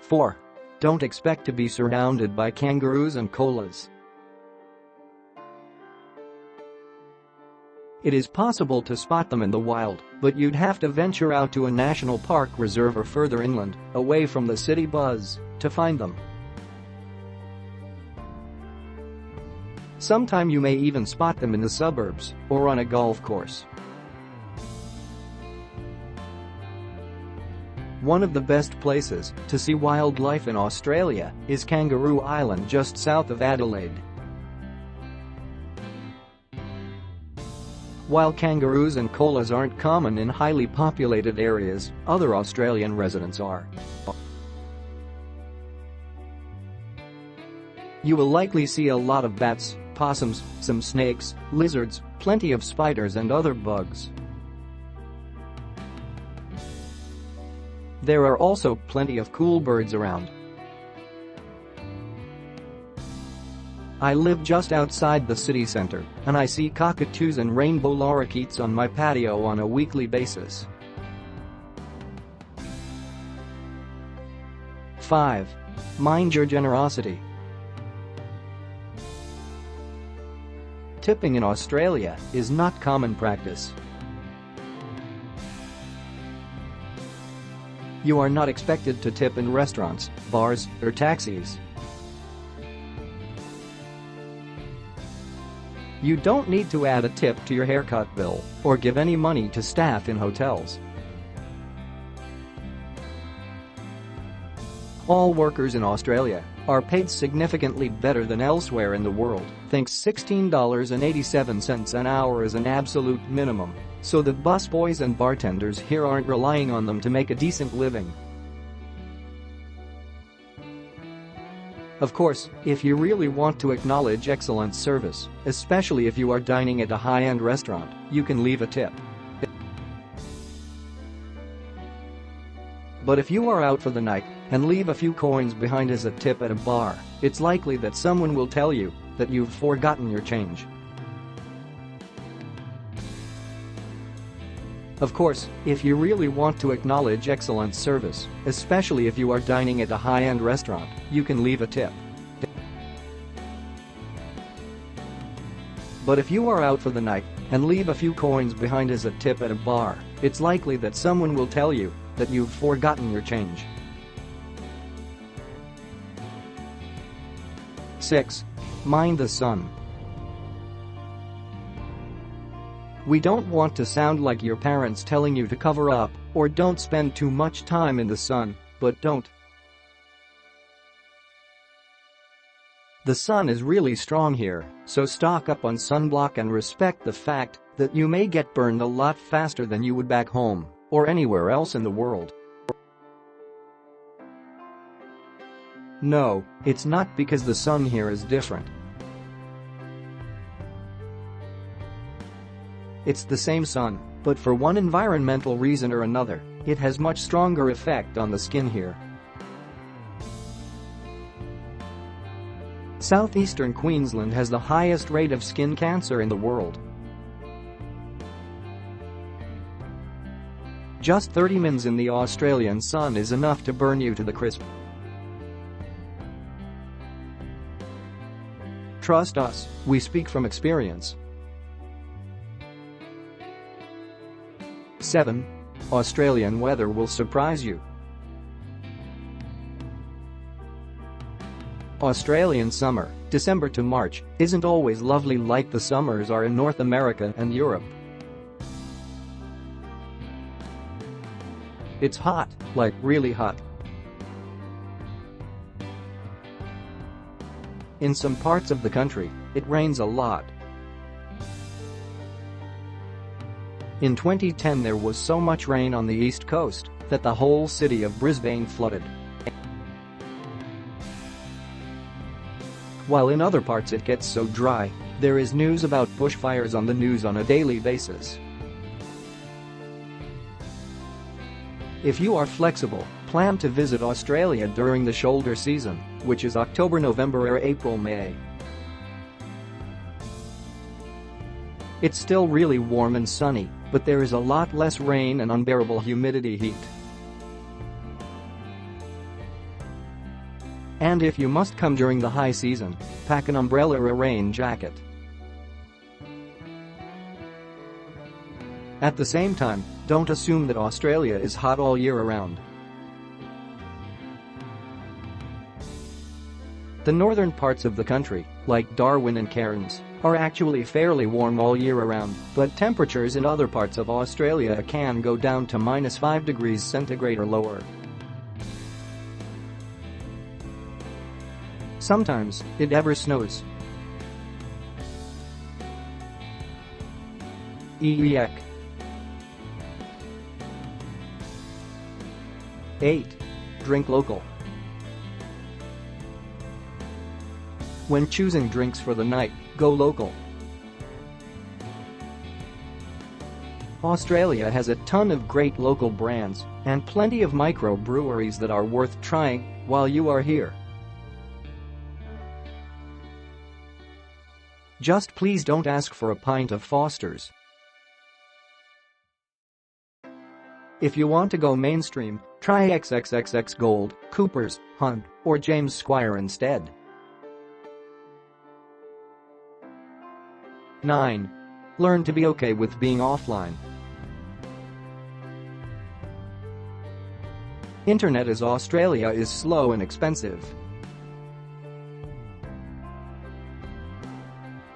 4. Don't expect to be surrounded by kangaroos and koalas. It is possible to spot them in the wild, but you'd have to venture out to a national park reserve or further inland, away from the city buzz, to find them. Sometime you may even spot them in the suburbs or on a golf course. One of the best places to see wildlife in Australia is Kangaroo Island, just south of Adelaide. While kangaroos and koalas aren't common in highly populated areas, other Australian residents are. You will likely see a lot of bats, possums, some snakes, lizards, plenty of spiders and other bugs. There are also plenty of cool birds around. I live just outside the city centre, and I see cockatoos and rainbow lorikeets on my patio on a weekly basis. 5. Mind your generosity. Tipping in Australia is not common practice. You are not expected to tip in restaurants, bars, or taxis. You don't need to add a tip to your haircut bill or give any money to staff in hotels. All workers in Australia are paid significantly better than elsewhere in the world. Think $16.87 an hour is an absolute minimum, so the busboys and bartenders here aren't relying on them to make a decent living. Of course, if you really want to acknowledge excellent service, especially if you are dining at a high-end restaurant, you can leave a tip. But if you are out for the night and leave a few coins behind as a tip at a bar, it's likely that someone will tell you that you've forgotten your change. Of course, if you really want to acknowledge excellent service, especially if you are dining at a high-end restaurant, you can leave a tip. But if you are out for the night and leave a few coins behind as a tip at a bar, it's likely that someone will tell you that you've forgotten your change. 6. Mind the sun. We don't want to sound like your parents telling you to cover up or don't spend too much time in the sun, but don't. The sun is really strong here, so stock up on sunblock and respect the fact that you may get burned a lot faster than you would back home or anywhere else in the world. No, it's not because the sun here is different. It's the same sun, but for one environmental reason or another, it has much stronger effect on the skin here. Southeastern Queensland has the highest rate of skin cancer in the world. Just 30 mins in the Australian sun is enough to burn you to the crisp. Trust us, we speak from experience. 7. Australian weather will surprise you. Australian summer, December to March, isn't always lovely like the summers are in North America and Europe. It's hot, like really hot. In some parts of the country, it rains a lot. In 2010 there was so much rain on the east coast that the whole city of Brisbane flooded. While in other parts it gets so dry, there is news about bushfires on the news on a daily basis. If you are flexible, plan to visit Australia during the shoulder season, which is October, November or April, May. It's still really warm and sunny, but there is a lot less rain and unbearable humidity heat. And if you must come during the high season, pack an umbrella or a rain jacket. At the same time, don't assume that Australia is hot all year around. The northern parts of the country, like Darwin and Cairns, are actually fairly warm all year around, but temperatures in other parts of Australia can go down to -5 degrees centigrade or lower. Sometimes, it ever snows. Eek. 8. Drink local. When choosing drinks for the night, go local. Australia has a ton of great local brands and plenty of microbreweries that are worth trying while you are here. Just please don't ask for a pint of Foster's. If you want to go mainstream, try XXXX Gold, Cooper's, Hunt, or James Squire instead. 9. Learn to be okay with being offline. Internet in Australia is slow and expensive.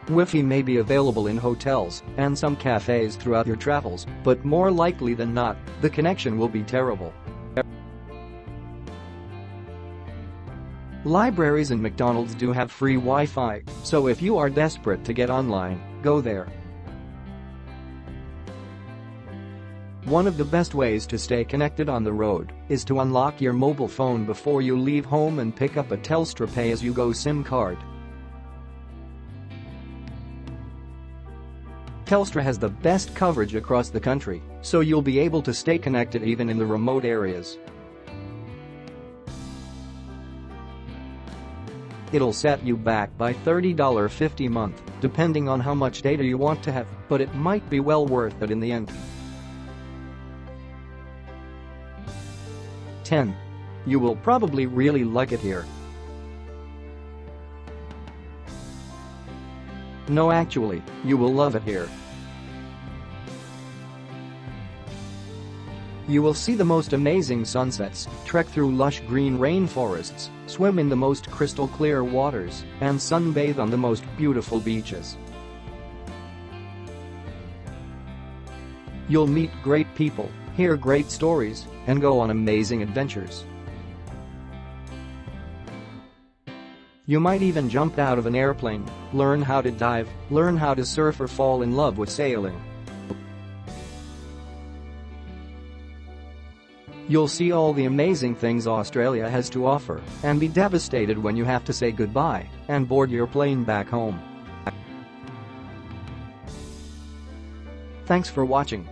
Wi-Fi may be available in hotels and some cafes throughout your travels, but more likely than not, the connection will be terrible. Libraries and McDonald's do have free Wi-Fi, so if you are desperate to get online, go there. One of the best ways to stay connected on the road is to unlock your mobile phone before you leave home and pick up a Telstra pay-as-you-go SIM card. Telstra has the best coverage across the country, so you'll be able to stay connected even in the remote areas. It'll set you back by $30.50 a month, depending on how much data you want to have, but it might be well worth it in the end. 10. You will probably really like it here. No, actually, you will love it here. You will see the most amazing sunsets, trek through lush green rainforests, swim in the most crystal clear waters, and sunbathe on the most beautiful beaches. You'll meet great people, hear great stories, and go on amazing adventures. You might even jump out of an airplane, learn how to dive, learn how to surf, or fall in love with sailing. You'll see all the amazing things Australia has to offer and be devastated when you have to say goodbye and board your plane back home. Thanks for watching.